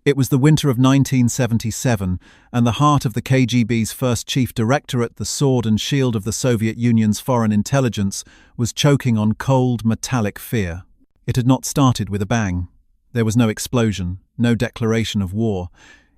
It was the winter of 1977, and the heart of the KGB's first chief directorate, the sword and shield of the Soviet Union's foreign intelligence, was choking on cold, metallic fear. It had not started with a bang. There was no explosion, no declaration of war.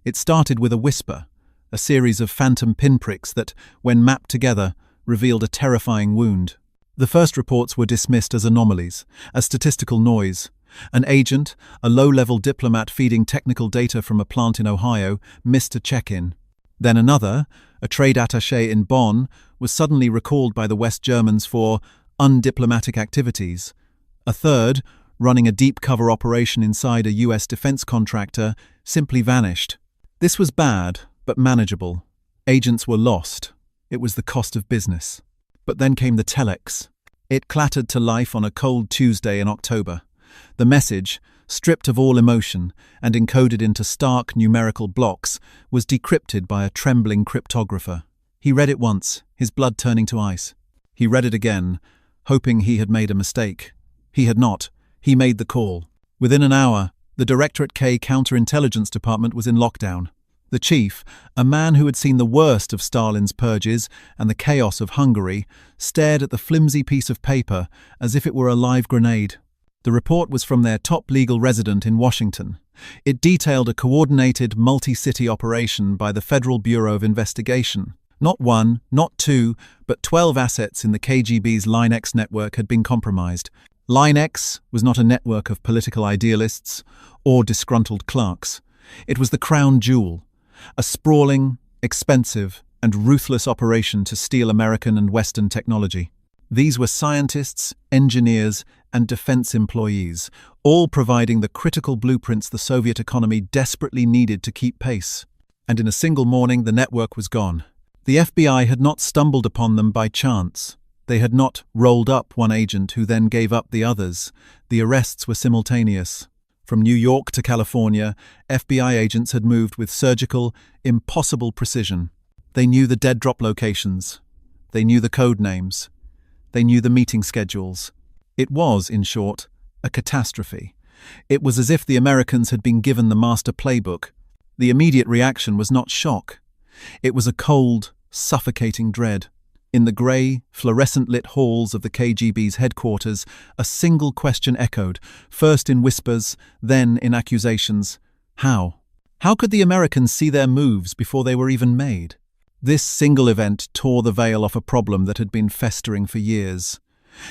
It started with a whisper, a series of phantom pinpricks that, when mapped together, revealed a terrifying wound. The first reports were dismissed as anomalies, as statistical noise. An agent, a low-level diplomat feeding technical data from a plant in Ohio, missed a check-in. Then another, a trade attaché in Bonn, was suddenly recalled by the West Germans for undiplomatic activities. A third, running a deep-cover operation inside a US defense contractor, simply vanished. This was bad, but manageable. Agents were lost. It was the cost of business. But then came the telex. It clattered to life on a cold Tuesday in October. The message, stripped of all emotion and encoded into stark numerical blocks, was decrypted by a trembling cryptographer. He read it once, his blood turning to ice. He read it again, hoping he had made a mistake. He had not. He made the call. Within an hour, the Directorate K Counterintelligence Department was in lockdown. The chief, a man who had seen the worst of Stalin's purges and the chaos of Hungary, stared at the flimsy piece of paper as if it were a live grenade. The report was from their top legal resident in Washington. It detailed a coordinated multi-city operation by the Federal Bureau of Investigation. Not one, not two, but 12 assets in the KGB's Line X network had been compromised. Line X was not a network of political idealists or disgruntled clerks. It was the crown jewel, a sprawling, expensive, and ruthless operation to steal American and Western technology. These were scientists, engineers, and defense employees, all providing the critical blueprints the Soviet economy desperately needed to keep pace. And in a single morning, the network was gone. The FBI had not stumbled upon them by chance. They had not rolled up one agent who then gave up the others. The arrests were simultaneous. From New York to California, FBI agents had moved with surgical, impossible precision. They knew the dead drop locations. They knew the code names. They knew the meeting schedules. It was, in short, a catastrophe. It was as if the Americans had been given the master playbook. The immediate reaction was not shock. It was a cold, suffocating dread. In the grey, fluorescent-lit halls of the KGB's headquarters, a single question echoed, first in whispers, then in accusations. How? How could the Americans see their moves before they were even made? This single event tore the veil off a problem that had been festering for years.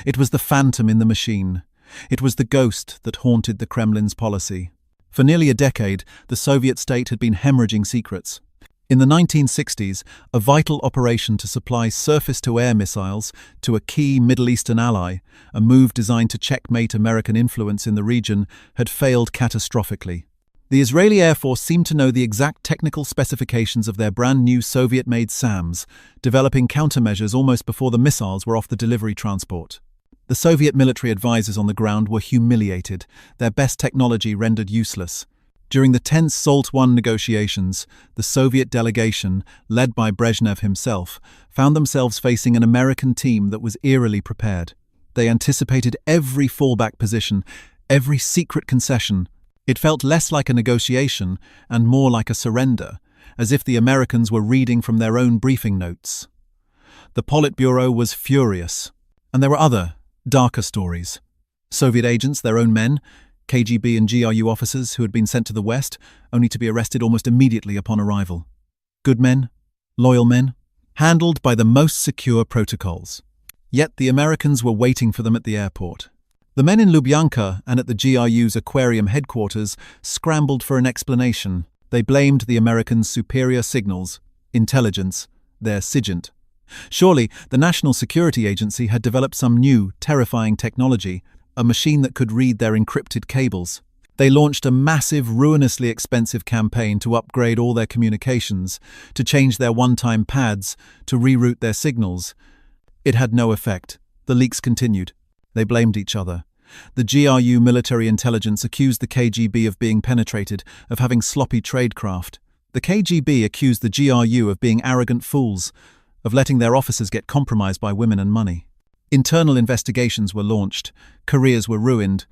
It was the phantom in the machine. It was the ghost that haunted the Kremlin's policy. For nearly a decade, the Soviet state had been hemorrhaging secrets. In the 1960s, a vital operation to supply surface-to-air missiles to a key Middle Eastern ally, a move designed to checkmate American influence in the region, had failed catastrophically. The Israeli Air Force seemed to know the exact technical specifications of their brand-new Soviet-made SAMs, developing countermeasures almost before the missiles were off the delivery transport. The Soviet military advisors on the ground were humiliated, their best technology rendered useless. During the tense SALT I negotiations, the Soviet delegation, led by Brezhnev himself, found themselves facing an American team that was eerily prepared. They anticipated every fallback position, every secret concession. It felt less like a negotiation and more like a surrender, as if the Americans were reading from their own briefing notes. The Politburo was furious, and there were other, darker stories. Soviet agents, their own men, KGB and GRU officers who had been sent to the West, only to be arrested almost immediately upon arrival. Good men, loyal men, handled by the most secure protocols. Yet the Americans were waiting for them at the airport. The men in Lubyanka and at the GRU's aquarium headquarters scrambled for an explanation. They blamed the Americans' superior signals, intelligence, their SIGINT. Surely, the National Security Agency had developed some new, terrifying technology, a machine that could read their encrypted cables. They launched a massive, ruinously expensive campaign to upgrade all their communications, to change their one-time pads, to reroute their signals. It had no effect. The leaks continued. They blamed each other. The GRU military intelligence accused the KGB of being penetrated, of having sloppy tradecraft. The KGB accused the GRU of being arrogant fools, of letting their officers get compromised by women and money. Internal investigations were launched, careers were ruined,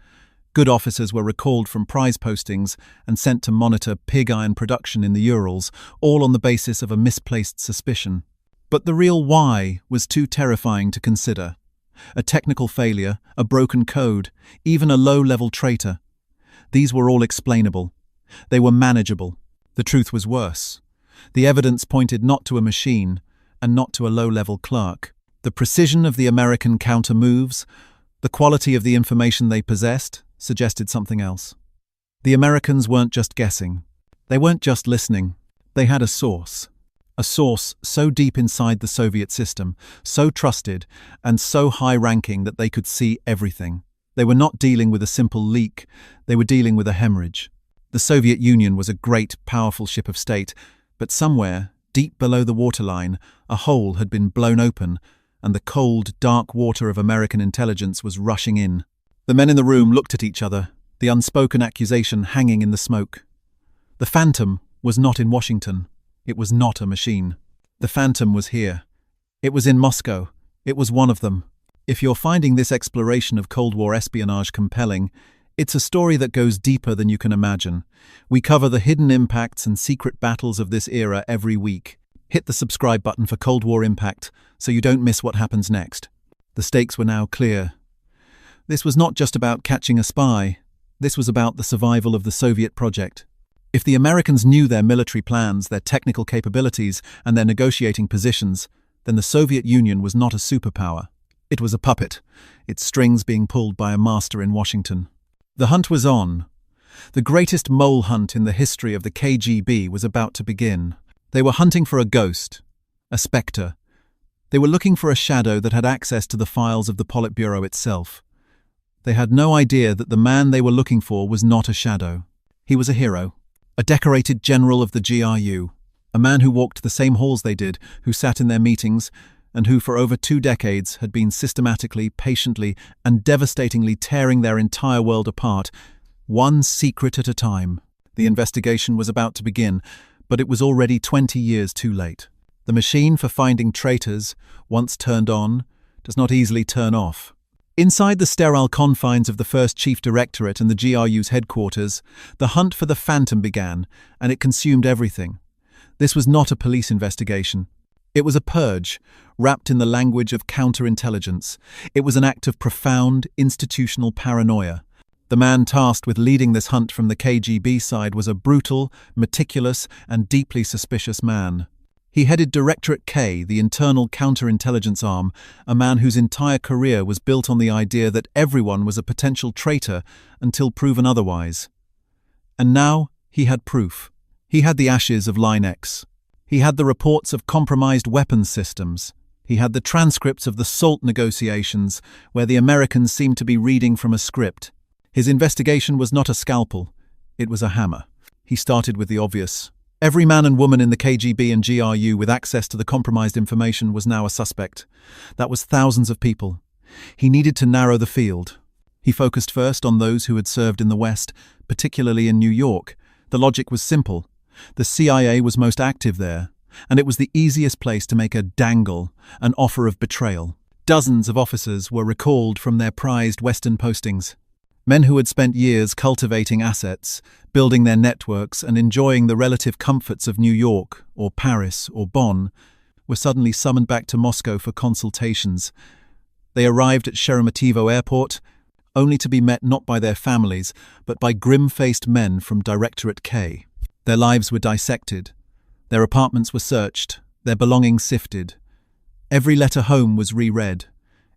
Good officers were recalled from prize postings and sent to monitor pig iron production in the Urals, all on the basis of a misplaced suspicion. But the real why was too terrifying to consider. A technical failure, a broken code, even a low-level traitor. These were all explainable. They were manageable. The truth was worse. The evidence pointed not to a machine, and not to a low-level clerk. The precision of the American counter-moves, the quality of the information they possessed, suggested something else. The Americans weren't just guessing. They weren't just listening. They had a source. A source so deep inside the Soviet system, so trusted, and so high-ranking that they could see everything. They were not dealing with a simple leak. They were dealing with a hemorrhage. The Soviet Union was a great, powerful ship of state, but somewhere, deep below the waterline, a hole had been blown open, and the cold, dark water of American intelligence was rushing in. The men in the room looked at each other, the unspoken accusation hanging in the smoke. The Phantom was not in Washington. It was not a machine. The Phantom was here. It was in Moscow. It was one of them. If you're finding this exploration of Cold War espionage compelling, it's a story that goes deeper than you can imagine. We cover the hidden impacts and secret battles of this era every week. Hit the subscribe button for Cold War Impact so you don't miss what happens next. The stakes were now clear. This was not just about catching a spy. This was about the survival of the Soviet project. If the Americans knew their military plans, their technical capabilities, and their negotiating positions, then the Soviet Union was not a superpower. It was a puppet, its strings being pulled by a master in Washington. The hunt was on. The greatest mole hunt in the history of the KGB was about to begin. They were hunting for a ghost, a spectre. They were looking for a shadow that had access to the files of the Politburo itself. They had no idea that the man they were looking for was not a shadow. He was a hero, a decorated general of the GRU, a man who walked the same halls they did, who sat in their meetings, and who for over 2 decades had been systematically, patiently, and devastatingly tearing their entire world apart, one secret at a time. The investigation was about to begin, but it was already 20 years too late. The machine for finding traitors, once turned on, does not easily turn off. Inside the sterile confines of the first Chief Directorate and the GRU's headquarters, the hunt for the Phantom began, and it consumed everything. This was not a police investigation. It was a purge, wrapped in the language of counterintelligence. It was an act of profound, institutional paranoia. The man tasked with leading this hunt from the KGB side was a brutal, meticulous, and deeply suspicious man. He headed Directorate K, the internal counterintelligence arm, a man whose entire career was built on the idea that everyone was a potential traitor until proven otherwise. And now he had proof. He had the ashes of Line X. He had the reports of compromised weapons systems. He had the transcripts of the SALT negotiations, where the Americans seemed to be reading from a script. His investigation was not a scalpel. It was a hammer. He started with the obvious. Every man and woman in the KGB and GRU with access to the compromised information was now a suspect. That was thousands of people. He needed to narrow the field. He focused first on those who had served in the West, particularly in New York. The logic was simple. The CIA was most active there, and it was the easiest place to make a dangle, an offer of betrayal. Dozens of officers were recalled from their prized Western postings. Men who had spent years cultivating assets, building their networks, and enjoying the relative comforts of New York, or Paris, or Bonn, were suddenly summoned back to Moscow for consultations. They arrived at Sheremetyevo Airport, only to be met not by their families, but by grim-faced men from Directorate K. Their lives were dissected. Their apartments were searched, their belongings sifted. Every letter home was reread,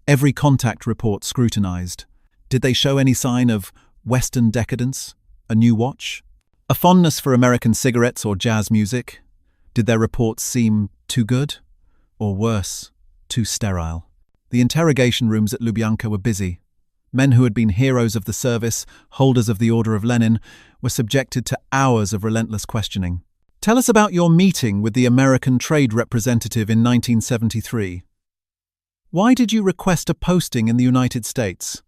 every contact report scrutinized. Did they show any sign of Western decadence? A new watch? A fondness for American cigarettes or jazz music? Did their reports seem too good? Or worse, too sterile? The interrogation rooms at Lubyanka were busy. Men who had been heroes of the service, holders of the Order of Lenin, were subjected to hours of relentless questioning. Tell us about your meeting with the American trade representative in 1973. Why did you request a posting in the United States?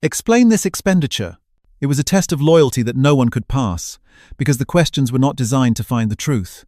Explain this expenditure. It was a test of loyalty that no one could pass, because the questions were not designed to find the truth.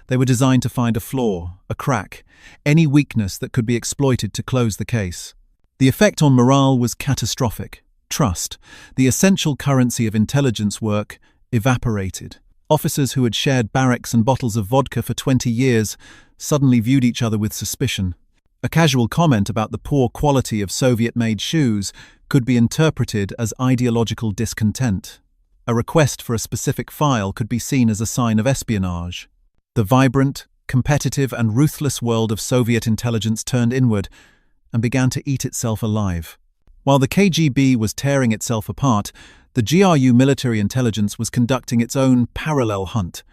They were designed to find a flaw, a crack, any weakness that could be exploited to close the case. The effect on morale was catastrophic. Trust, the essential currency of intelligence work, evaporated. Officers who had shared barracks and bottles of vodka for 20 years suddenly viewed each other with suspicion. A casual comment about the poor quality of Soviet-made shoes could be interpreted as ideological discontent. A request for a specific file could be seen as a sign of espionage. The vibrant, competitive and ruthless world of Soviet intelligence turned inward and began to eat itself alive. While the KGB was tearing itself apart, the GRU military intelligence was conducting its own parallel hunt.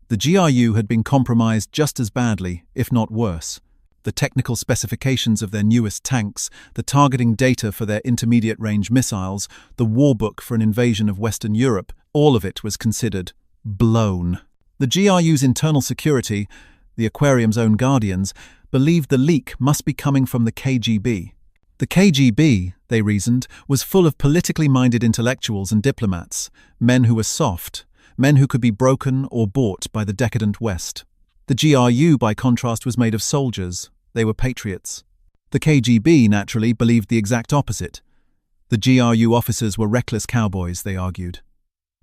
The GRU had been compromised just as badly, if not worse. The technical specifications of their newest tanks, the targeting data for their intermediate-range missiles, the war book for an invasion of Western Europe, all of it was considered blown. The GRU's internal security, the aquarium's own guardians, believed the leak must be coming from the KGB. The KGB, they reasoned, was full of politically minded intellectuals and diplomats, men who were soft, men who could be broken or bought by the decadent West. The GRU, by contrast, was made of soldiers. They were patriots. The KGB, naturally, believed the exact opposite. The GRU officers were reckless cowboys, they argued.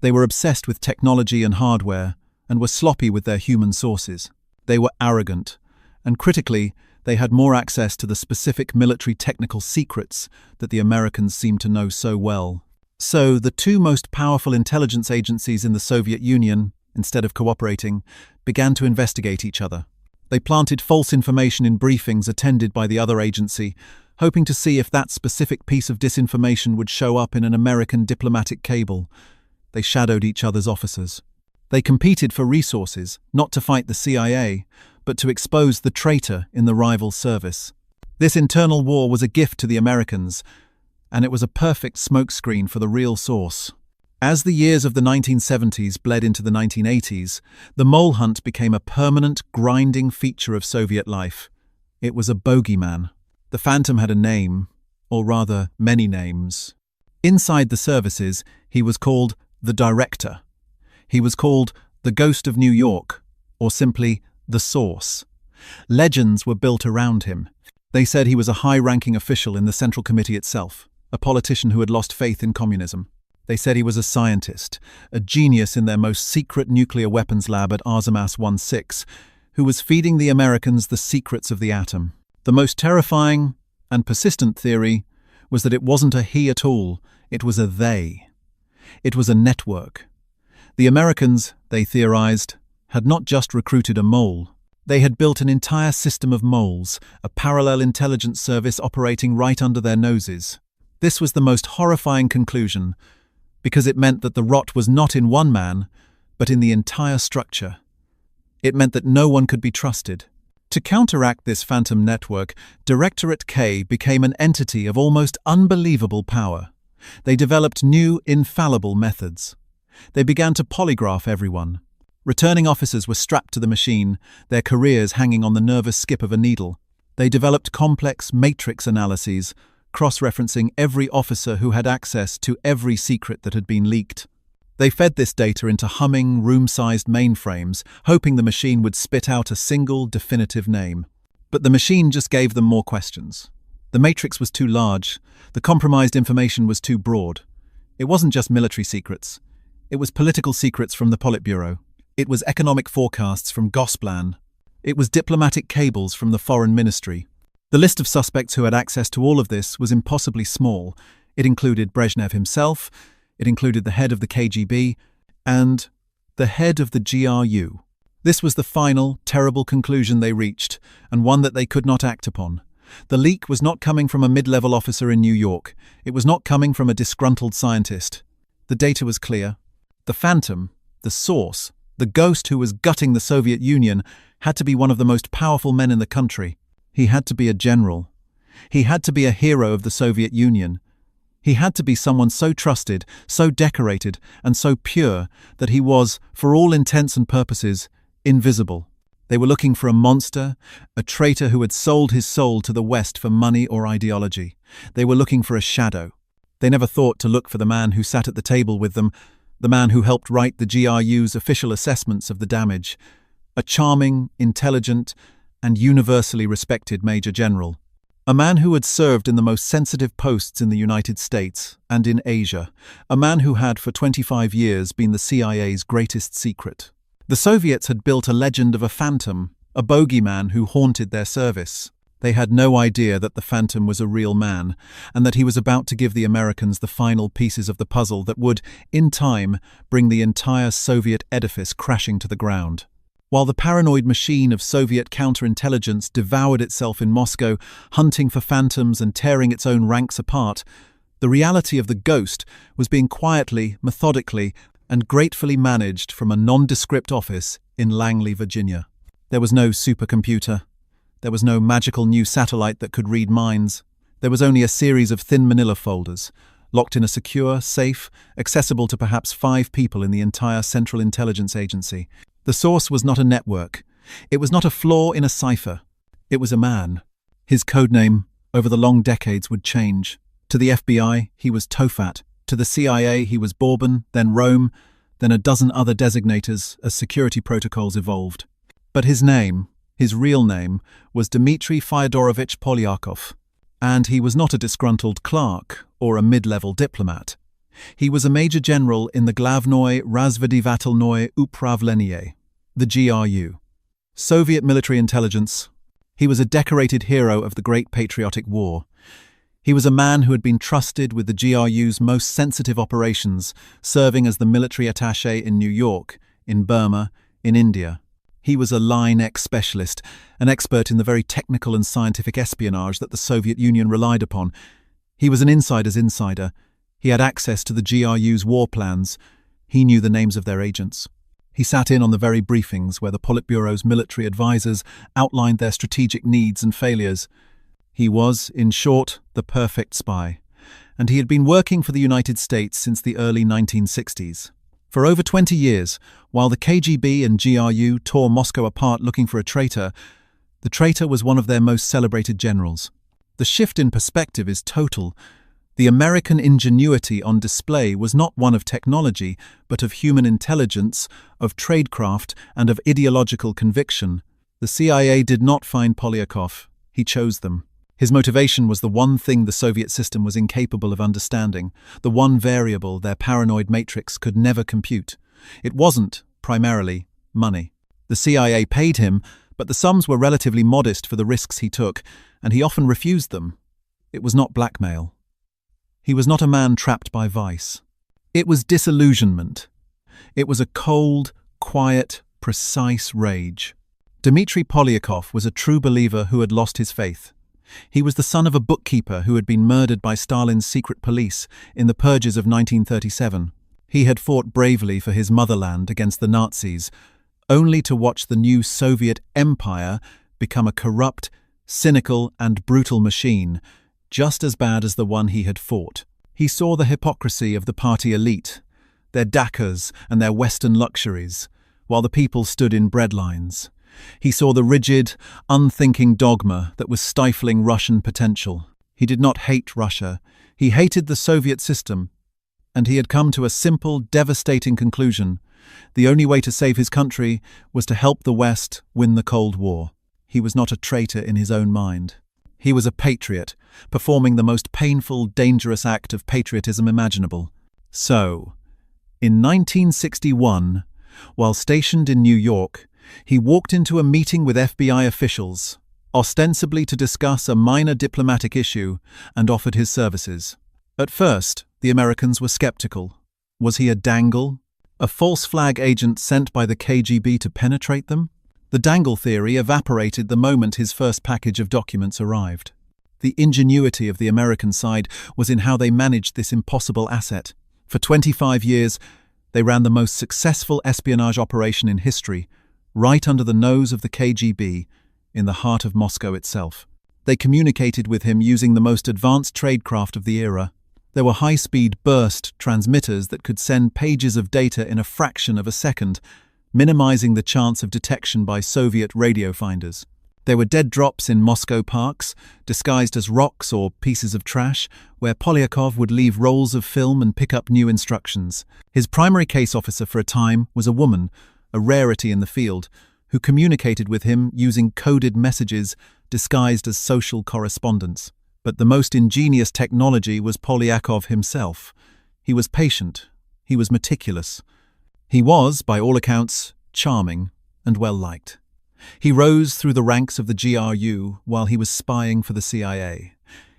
They were obsessed with technology and hardware, and were sloppy with their human sources. They were arrogant, and critically, they had more access to the specific military technical secrets that the Americans seemed to know so well. So, the two most powerful intelligence agencies in the Soviet Union, instead of cooperating, began to investigate each other. They planted false information in briefings attended by the other agency, hoping to see if that specific piece of disinformation would show up in an American diplomatic cable. They shadowed each other's officers. They competed for resources, not to fight the CIA, but to expose the traitor in the rival service. This internal war was a gift to the Americans, and it was a perfect smokescreen for the real source. As the years of the 1970s bled into the 1980s, the mole hunt became a permanent, grinding feature of Soviet life. It was a bogeyman. The Phantom had a name, or rather, many names. Inside the services, he was called the Director. He was called the Ghost of New York, or simply the Source. Legends were built around him. They said he was a high-ranking official in the Central Committee itself, a politician who had lost faith in communism. They said he was a scientist, a genius in their most secret nuclear weapons lab at Arzamas 16, who was feeding the Americans the secrets of the atom. The most terrifying and persistent theory was that it wasn't a he at all, it was a they. It was a network. The Americans, they theorized, had not just recruited a mole. They had built an entire system of moles, a parallel intelligence service operating right under their noses. This was the most horrifying conclusion, because it meant that the rot was not in one man, but in the entire structure. It meant that no one could be trusted. To counteract this phantom network, Directorate K became an entity of almost unbelievable power. They developed new, infallible methods. They began to polygraph everyone. Returning officers were strapped to the machine, their careers hanging on the nervous skip of a needle. They developed complex matrix analyses, cross-referencing every officer who had access to every secret that had been leaked. They fed this data into humming, room-sized mainframes, hoping the machine would spit out a single, definitive name. But the machine just gave them more questions. The matrix was too large. The compromised information was too broad. It wasn't just military secrets. It was political secrets from the Politburo. It was economic forecasts from Gosplan. It was diplomatic cables from the Foreign Ministry. The list of suspects who had access to all of this was impossibly small. It included Brezhnev himself, it included the head of the KGB, and the head of the GRU. This was the final, terrible conclusion they reached, and one that they could not act upon. The leak was not coming from a mid-level officer in New York. It was not coming from a disgruntled scientist. The data was clear. The Phantom, the Source, the ghost who was gutting the Soviet Union, had to be one of the most powerful men in the country. He had to be a general. He had to be a hero of the Soviet Union. He had to be someone so trusted, so decorated, and so pure that he was, for all intents and purposes, invisible. They were looking for a monster, a traitor who had sold his soul to the West for money or ideology. They were looking for a shadow. They never thought to look for the man who sat at the table with them, the man who helped write the GRU's official assessments of the damage, a charming, intelligent, and universally respected Major General. A man who had served in the most sensitive posts in the United States and in Asia. A man who had for 25 years been the CIA's greatest secret. The Soviets had built a legend of a phantom, a bogeyman who haunted their service. They had no idea that the phantom was a real man, and that he was about to give the Americans the final pieces of the puzzle that would, in time, bring the entire Soviet edifice crashing to the ground. While the paranoid machine of Soviet counterintelligence devoured itself in Moscow, hunting for phantoms and tearing its own ranks apart, the reality of the ghost was being quietly, methodically, and gratefully managed from a nondescript office in Langley, Virginia. There was no supercomputer. There was no magical new satellite that could read minds. There was only a series of thin manila folders, locked in a secure, safe, accessible to perhaps 5 people in the entire Central Intelligence Agency. The source was not a network. It was not a flaw in a cipher. It was a man. His codename, over the long decades, would change. To the FBI, he was Tofat. To the CIA, he was Bourbon, then Rome, then a dozen other designators as security protocols evolved. But his name, his real name, was Dmitry Fyodorovich Polyakov. And he was not a disgruntled clerk or a mid-level diplomat. He was a major general in the Glavnoy Razvedivatelnoye Upravlenie, the GRU, Soviet military intelligence. He was a decorated hero of the Great Patriotic War. He was a man who had been trusted with the GRU's most sensitive operations, serving as the military attaché in New York, in Burma, in India. He was a Line X specialist, an expert in the very technical and scientific espionage that the Soviet Union relied upon. He was an insider's insider. He had access to the GRU's war plans. He knew the names of their agents. He sat in on the very briefings where the Politburo's military advisors outlined their strategic needs and failures. He was, in short, the perfect spy. And he had been working for the United States since the early 1960s. For over 20 years, while the KGB and GRU tore Moscow apart looking for a traitor, the traitor was one of their most celebrated generals. The shift in perspective is total. The American ingenuity on display was not one of technology, but of human intelligence, of tradecraft, and of ideological conviction. The CIA did not find Polyakov. He chose them. His motivation was the one thing the Soviet system was incapable of understanding, the one variable their paranoid matrix could never compute. It wasn't, primarily, money. The CIA paid him, but the sums were relatively modest for the risks he took, and he often refused them. It was not blackmail. He was not a man trapped by vice. It was disillusionment. It was a cold, quiet, precise rage. Dmitry Polyakov was a true believer who had lost his faith. He was the son of a bookkeeper who had been murdered by Stalin's secret police in the purges of 1937. He had fought bravely for his motherland against the Nazis, only to watch the new Soviet empire become a corrupt, cynical, and brutal machine, just as bad as the one he had fought. He saw the hypocrisy of the party elite, their dakas and their Western luxuries, while the people stood in breadlines. He saw the rigid, unthinking dogma that was stifling Russian potential. He did not hate Russia. He hated the Soviet system. And he had come to a simple, devastating conclusion. The only way to save his country was to help the West win the Cold War. He was not a traitor in his own mind. He was a patriot, performing the most painful, dangerous act of patriotism imaginable. So, in 1961, while stationed in New York, he walked into a meeting with FBI officials, ostensibly to discuss a minor diplomatic issue, and offered his services. At first, the Americans were skeptical. Was he a dangle? A false flag agent sent by the KGB to penetrate them? The dangle theory evaporated the moment his first package of documents arrived. The ingenuity of the American side was in how they managed this impossible asset. For 25 years, they ran the most successful espionage operation in history, right under the nose of the KGB, in the heart of Moscow itself. They communicated with him using the most advanced tradecraft of the era. There were high-speed burst transmitters that could send pages of data in a fraction of a second, minimizing the chance of detection by Soviet radio finders. There were dead drops in Moscow parks, disguised as rocks or pieces of trash, where Polyakov would leave rolls of film and pick up new instructions. His primary case officer for a time was a woman, a rarity in the field, who communicated with him using coded messages disguised as social correspondence. But the most ingenious technology was Polyakov himself. He was patient. He was meticulous. He was, by all accounts, charming and well-liked. He rose through the ranks of the GRU while he was spying for the CIA.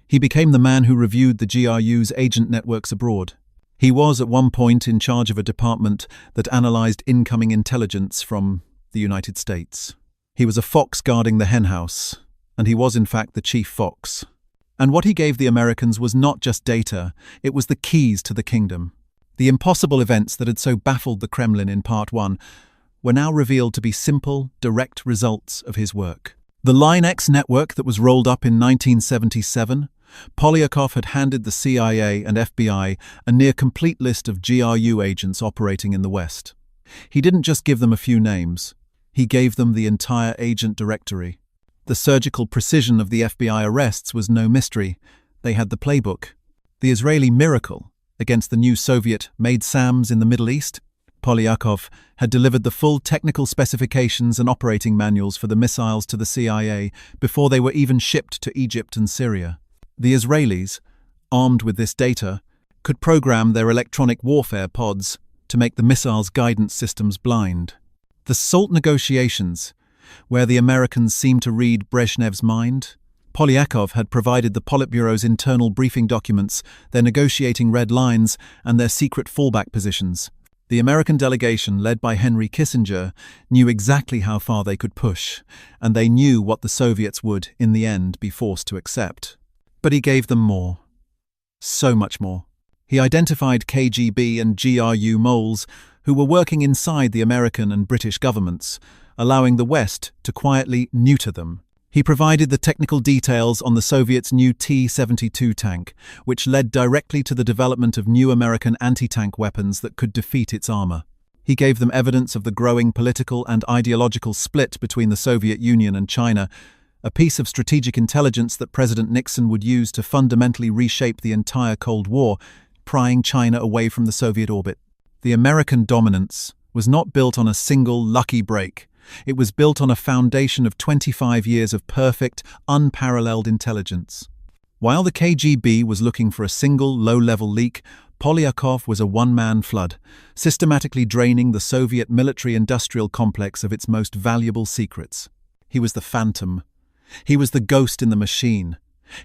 He became the man who reviewed the GRU's agent networks abroad. He was at one point in charge of a department that analyzed incoming intelligence from the United States. He was a fox guarding the henhouse, and he was in fact the chief fox. And what he gave the Americans was not just data, it was the keys to the kingdom. The impossible events that had so baffled the Kremlin in Part 1 were now revealed to be simple, direct results of his work. The Line X network that was rolled up in 1977, Polyakov had handed the CIA and FBI a near-complete list of GRU agents operating in the West. He didn't just give them a few names, he gave them the entire agent directory. The surgical precision of the FBI arrests was no mystery. They had the playbook. The Israeli miracle against the new Soviet Maid Sams in the Middle East. Polyakov had delivered the full technical specifications and operating manuals for the missiles to the CIA before they were even shipped to Egypt and Syria. The Israelis, armed with this data, could program their electronic warfare pods to make the missiles' guidance systems blind. The SALT negotiations, where the Americans seemed to read Brezhnev's mind, Polyakov had provided the Politburo's internal briefing documents, their negotiating red lines, and their secret fallback positions. The American delegation, led by Henry Kissinger, knew exactly how far they could push, and they knew what the Soviets would, in the end, be forced to accept. But he gave them more. So much more. He identified KGB and GRU moles who were working inside the American and British governments, allowing the West to quietly neuter them. He provided the technical details on the Soviets' new T-72 tank, which led directly to the development of new American anti-tank weapons that could defeat its armor. He gave them evidence of the growing political and ideological split between the Soviet Union and China, a piece of strategic intelligence that President Nixon would use to fundamentally reshape the entire Cold War, prying China away from the Soviet orbit. The American dominance was not built on a single lucky break. It was built on a foundation of 25 years of perfect, unparalleled intelligence. While the KGB was looking for a single low-level leak, Polyakov was a one-man flood, systematically draining the Soviet military-industrial complex of its most valuable secrets. He was the phantom. He was the ghost in the machine.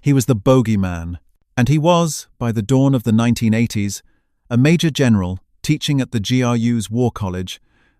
He was the bogeyman. And he was, by the dawn of the 1980s, a major general teaching at the GRU's War College,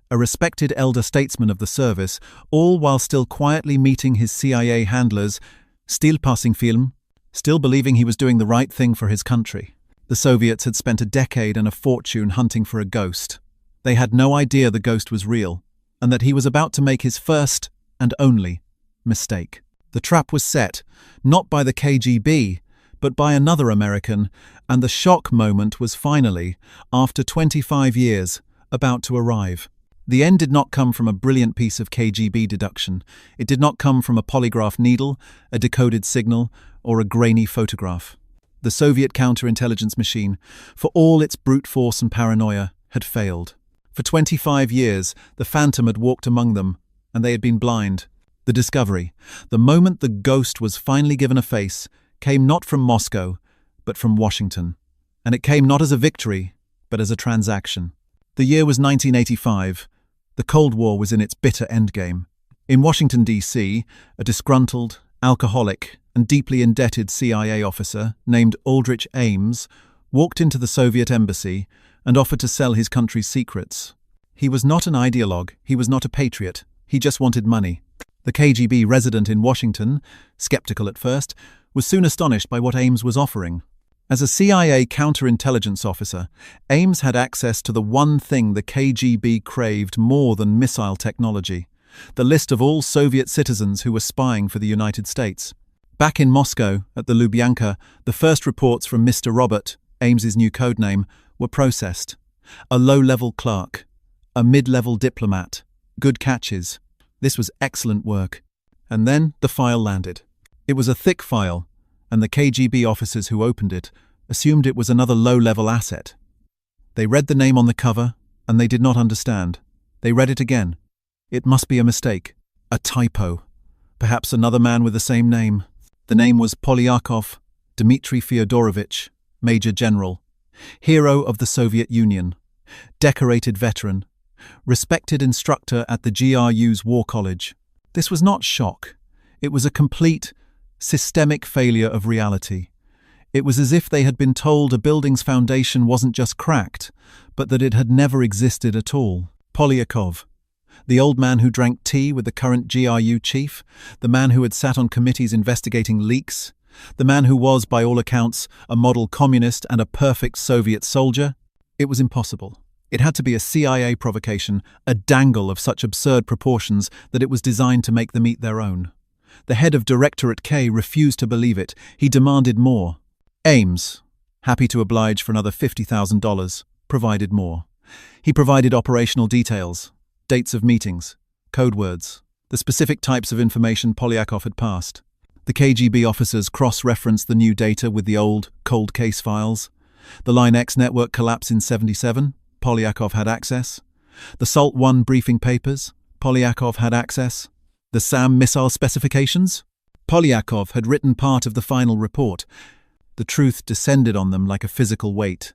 a respected elder statesman of the service, all while still quietly meeting his CIA handlers, still passing film, still believing he was doing the right thing for his country. The Soviets had spent a decade and a fortune hunting for a ghost. They had no idea the ghost was real, and that he was about to make his first and only mistake. The trap was set, not by the KGB, but by another American, and the shock moment was finally, after 25 years, about to arrive. The end did not come from a brilliant piece of KGB deduction. It did not come from a polygraph needle, a decoded signal, or a grainy photograph. The Soviet counterintelligence machine, for all its brute force and paranoia, had failed. For 25 years, the phantom had walked among them, and they had been blind. The discovery, the moment the ghost was finally given a face, came not from Moscow, but from Washington. And it came not as a victory, but as a transaction. The year was 1985. The Cold War was in its bitter endgame. In Washington, D.C., a disgruntled, alcoholic, and deeply indebted CIA officer named Aldrich Ames walked into the Soviet embassy and offered to sell his country's secrets. He was not an ideologue, he was not a patriot, he just wanted money. The KGB resident in Washington, skeptical at first, was soon astonished by what Ames was offering. As a CIA counterintelligence officer, Ames had access to the one thing the KGB craved more than missile technology: the list of all Soviet citizens who were spying for the United States. Back in Moscow, at the Lubyanka, the first reports from Mr. Robert, Ames's new codename, were processed. A low-level clerk, a mid-level diplomat, good catches. This was excellent work. And then the file landed. It was a thick file, and the KGB officers who opened it assumed it was another low-level asset. They read the name on the cover, and they did not understand. They read it again. It must be a mistake, a typo. Perhaps another man with the same name. The name was Polyakov, Dmitry Fyodorovich, Major General, hero of the Soviet Union, decorated veteran, respected instructor at the GRU's War College. This was not shock. It was a complete, systemic failure of reality. It was as if they had been told a building's foundation wasn't just cracked, but that it had never existed at all. Polyakov, the old man who drank tea with the current GRU chief, the man who had sat on committees investigating leaks, the man who was, by all accounts, a model communist and a perfect Soviet soldier. It was impossible. It had to be a CIA provocation, a dangle of such absurd proportions that it was designed to make them eat their own. The head of Directorate K refused to believe it. He demanded more. Ames, happy to oblige for another $50,000, provided more. He provided operational details, dates of meetings, code words, the specific types of information Polyakov had passed. The KGB officers cross-referenced the new data with the old, cold case files. The Line X network collapse in '77, Polyakov had access. The Salt 1 briefing papers, Polyakov had access. The SAM missile specifications? Polyakov had written part of the final report. The truth descended on them like a physical weight.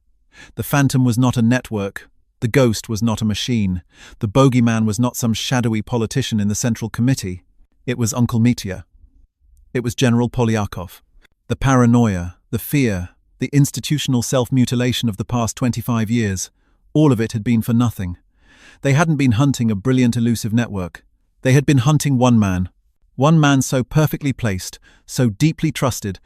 The phantom was not a network. The ghost was not a machine. The bogeyman was not some shadowy politician in the Central Committee. It was Uncle Mitya. It was General Polyakov. The paranoia, the fear, the institutional self-mutilation of the past 25 years, all of it had been for nothing. They hadn't been hunting a brilliant elusive network. They had been hunting one man so perfectly placed, so deeply trusted,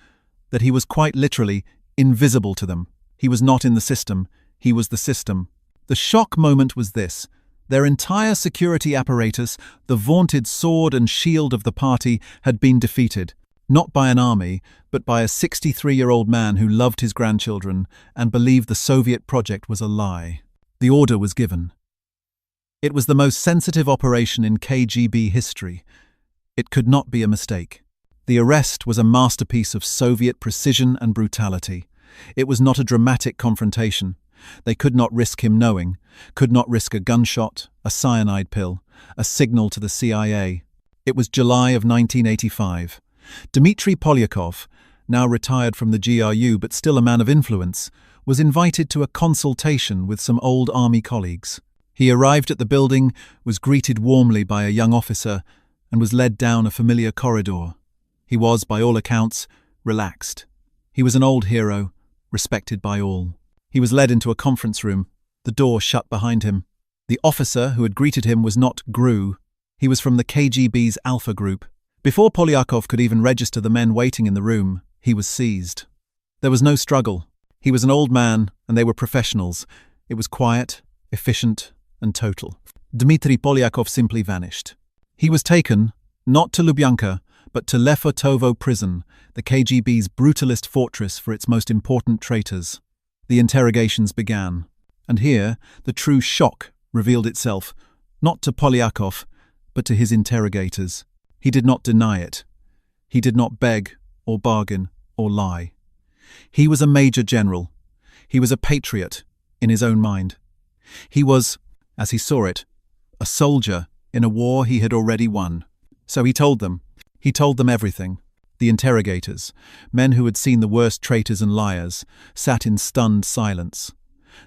that he was quite literally invisible to them. He was not in the system, he was the system. The shock moment was this. Their entire security apparatus, the vaunted sword and shield of the party, had been defeated, not by an army, but by a 63-year-old man who loved his grandchildren and believed the Soviet project was a lie. The order was given. It was the most sensitive operation in KGB history. It could not be a mistake. The arrest was a masterpiece of Soviet precision and brutality. It was not a dramatic confrontation. They could not risk him knowing, could not risk a gunshot, a cyanide pill, a signal to the CIA. It was July of 1985. Dmitry Polyakov, now retired from the GRU but still a man of influence, was invited to a consultation with some old army colleagues. He arrived at the building, was greeted warmly by a young officer, and was led down a familiar corridor. He was, by all accounts, relaxed. He was an old hero, respected by all. He was led into a conference room, the door shut behind him. The officer who had greeted him was not GRU. He was from the KGB's Alpha Group. Before Polyakov could even register the men waiting in the room, he was seized. There was no struggle. He was an old man, and they were professionals. It was quiet, efficient, and total. Dmitry Polyakov simply vanished. He was taken, not to Lubyanka, but to Lefortovo prison, the KGB's brutalist fortress for its most important traitors. The interrogations began, and here the true shock revealed itself, not to Polyakov, but to his interrogators. He did not deny it. He did not beg or bargain or lie. He was a major general. He was a patriot in his own mind. He was, as he saw it, a soldier in a war he had already won. So he told them. He told them everything. The interrogators, men who had seen the worst traitors and liars, sat in stunned silence.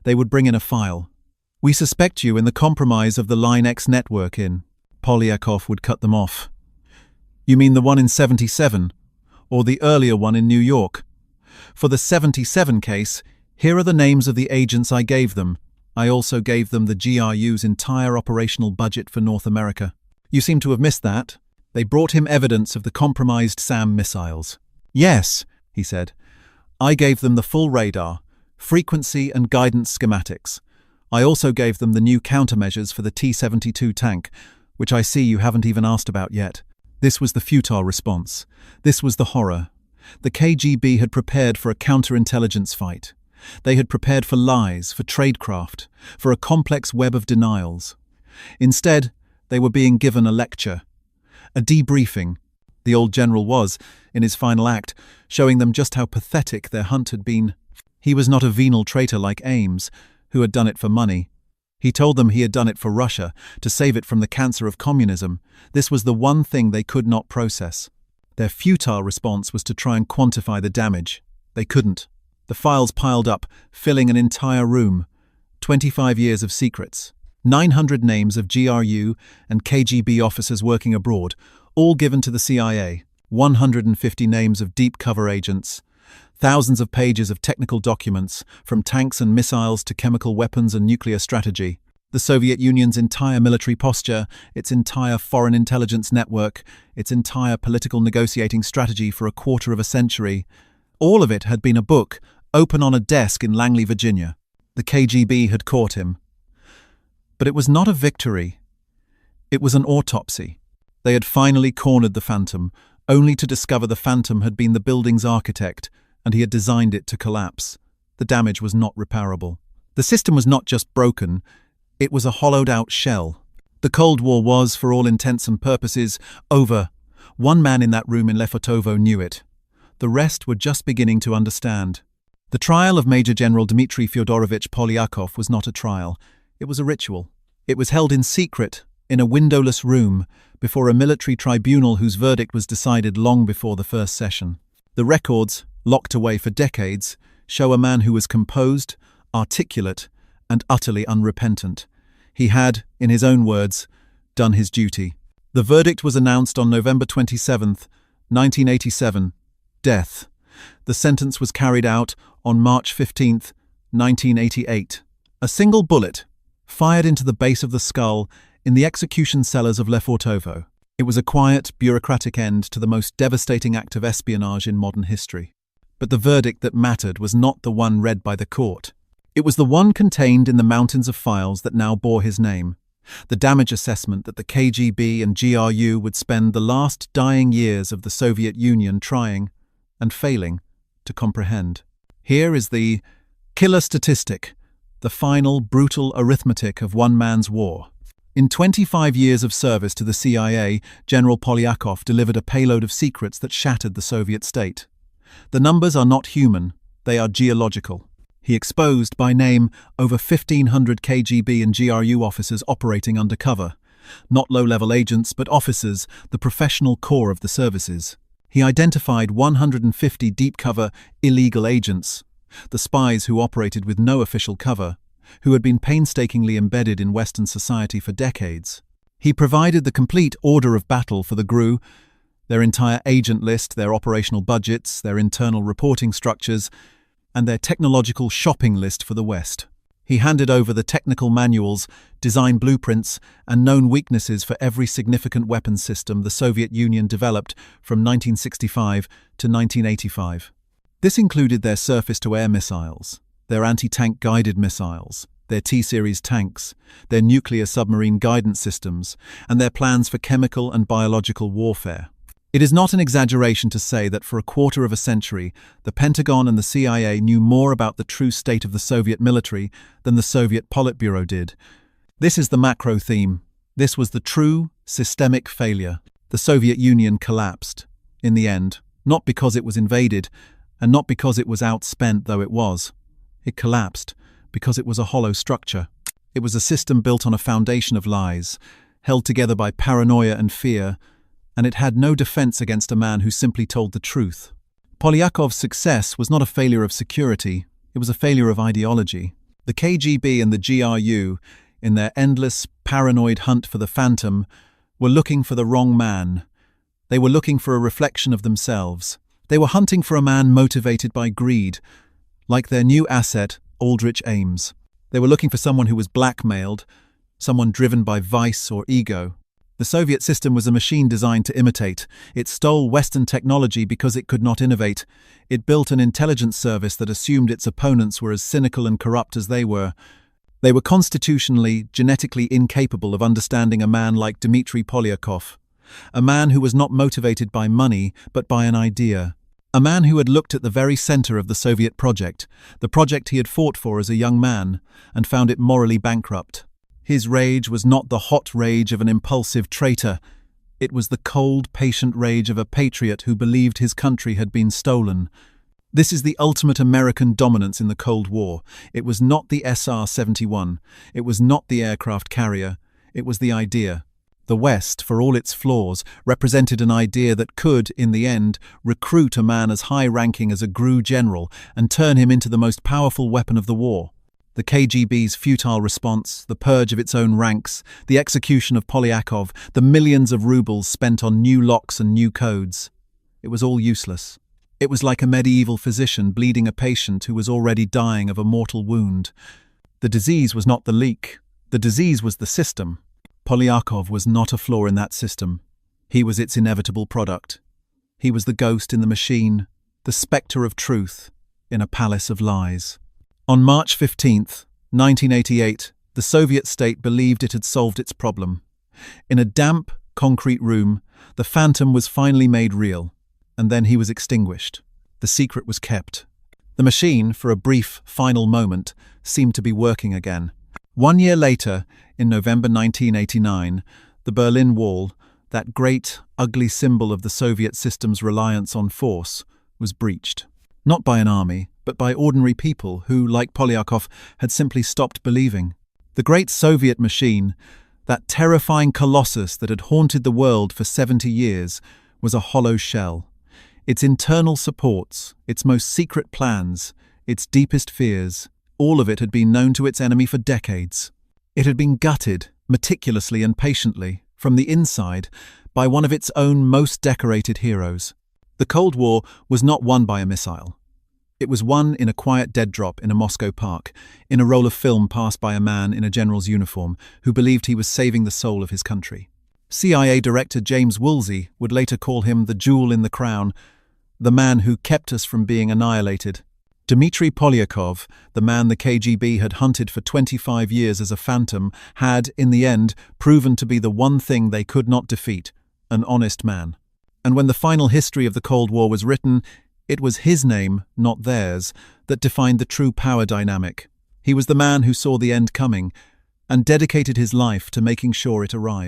They would bring in a file. "We suspect you in the compromise of the Line X network in." Polyakov would cut them off. "You mean the one in '77, or the earlier one in New York? For the '77 case, here are the names of the agents I gave them. I also gave them the GRU's entire operational budget for North America. You seem to have missed that." They brought him evidence of the compromised SAM missiles. "Yes," he said. "I gave them the full radar, frequency and guidance schematics. I also gave them the new countermeasures for the T-72 tank, which I see you haven't even asked about yet." This was the futile response. This was the horror. The KGB had prepared for a counterintelligence fight. They had prepared for lies, for tradecraft, for a complex web of denials. Instead, they were being given a lecture. A debriefing. The old general was, in his final act, showing them just how pathetic their hunt had been. He was not a venal traitor like Ames, who had done it for money. He told them he had done it for Russia, to save it from the cancer of communism. This was the one thing they could not process. Their futile response was to try and quantify the damage. They couldn't. The files piled up, filling an entire room. 25 years of secrets. 900 names of GRU and KGB officers working abroad, all given to the CIA. 150 names of deep cover agents. Thousands of pages of technical documents, from tanks and missiles to chemical weapons and nuclear strategy. The Soviet Union's entire military posture, its entire foreign intelligence network, its entire political negotiating strategy for a quarter of a century. All of it had been a book, open on a desk in Langley, Virginia. The KGB had caught him. But it was not a victory. It was an autopsy. They had finally cornered the Phantom, only to discover the Phantom had been the building's architect, and he had designed it to collapse. The damage was not repairable. The system was not just broken, it was a hollowed-out shell. The Cold War was, for all intents and purposes, over. One man in that room in Lefortovo knew it. The rest were just beginning to understand. The trial of Major General Dmitry Fyodorovich Polyakov was not a trial. It was a ritual. It was held in secret, in a windowless room, before a military tribunal whose verdict was decided long before the first session. The records, locked away for decades, show a man who was composed, articulate, and utterly unrepentant. He had, in his own words, done his duty. The verdict was announced on November 27, 1987. Death. The sentence was carried out on March 15, 1988. A single bullet, fired into the base of the skull in the execution cellars of Lefortovo. It was a quiet, bureaucratic end to the most devastating act of espionage in modern history. But the verdict that mattered was not the one read by the court. It was the one contained in the mountains of files that now bore his name. The damage assessment that the KGB and GRU would spend the last dying years of the Soviet Union trying, and failing, to comprehend. Here is the killer statistic, the final, brutal arithmetic of one man's war. In 25 years of service to the CIA, General Polyakov delivered a payload of secrets that shattered the Soviet state. The numbers are not human, they are geological. He exposed, by name, over 1,500 KGB and GRU officers operating undercover. Not low-level agents, but officers, the professional core of the services. He identified 150 deep-cover, illegal agents, the spies who operated with no official cover, who had been painstakingly embedded in Western society for decades. He provided the complete order of battle for the GRU, their entire agent list, their operational budgets, their internal reporting structures, and their technological shopping list for the West. He handed over the technical manuals, design blueprints, and known weaknesses for every significant weapons system the Soviet Union developed from 1965 to 1985. This included their surface-to-air missiles, their anti-tank guided missiles, their T-series tanks, their nuclear submarine guidance systems, and their plans for chemical and biological warfare. It is not an exaggeration to say that for a quarter of a century, the Pentagon and the CIA knew more about the true state of the Soviet military than the Soviet Politburo did. This is the macro theme. This was the true, systemic failure. The Soviet Union collapsed, in the end, not because it was invaded, and not because it was outspent, though it was. It collapsed because it was a hollow structure. It was a system built on a foundation of lies, held together by paranoia and fear, and it had no defense against a man who simply told the truth. Polyakov's success was not a failure of security, it was a failure of ideology. The KGB and the GRU, in their endless, paranoid hunt for the Phantom, were looking for the wrong man. They were looking for a reflection of themselves. They were hunting for a man motivated by greed, like their new asset, Aldrich Ames. They were looking for someone who was blackmailed, someone driven by vice or ego. The Soviet system was a machine designed to imitate. It stole Western technology because it could not innovate. It built an intelligence service that assumed its opponents were as cynical and corrupt as they were. They were constitutionally, genetically incapable of understanding a man like Dmitry Polyakov, a man who was not motivated by money but by an idea, a man who had looked at the very center of the Soviet project, the project he had fought for as a young man, and found it morally bankrupt. His rage was not the hot rage of an impulsive traitor. It was the cold, patient rage of a patriot who believed his country had been stolen. This is the ultimate American dominance in the Cold War. It was not the SR-71. It was not the aircraft carrier. It was the idea. The West, for all its flaws, represented an idea that could, in the end, recruit a man as high-ranking as a GRU general and turn him into the most powerful weapon of the war. The KGB's futile response, the purge of its own ranks, the execution of Polyakov, the millions of rubles spent on new locks and new codes. It was all useless. It was like a medieval physician bleeding a patient who was already dying of a mortal wound. The disease was not the leak. The disease was the system. Polyakov was not a flaw in that system. He was its inevitable product. He was the ghost in the machine, the spectre of truth in a palace of lies. On March 15th, 1988, the Soviet state believed it had solved its problem. In a damp, concrete room, the phantom was finally made real, and then he was extinguished. The secret was kept. The machine, for a brief, final moment, seemed to be working again. 1 year later, in November 1989, the Berlin Wall, that great, ugly symbol of the Soviet system's reliance on force, was breached. Not by an army, but by ordinary people who, like Polyakov, had simply stopped believing. The great Soviet machine, that terrifying colossus that had haunted the world for 70 years, was a hollow shell. Its internal supports, its most secret plans, its deepest fears, all of it had been known to its enemy for decades. It had been gutted, meticulously and patiently, from the inside, by one of its own most decorated heroes. The Cold War was not won by a missile. It was won in a quiet dead drop in a Moscow park, in a roll of film passed by a man in a general's uniform who believed he was saving the soul of his country. CIA Director James Woolsey would later call him the jewel in the crown, the man who kept us from being annihilated. Dmitry Polyakov, the man the KGB had hunted for 25 years as a phantom, had, in the end, proven to be the one thing they could not defeat, an honest man. And when the final history of the Cold War was written, it was his name, not theirs, that defined the true power dynamic. He was the man who saw the end coming and dedicated his life to making sure it arrived.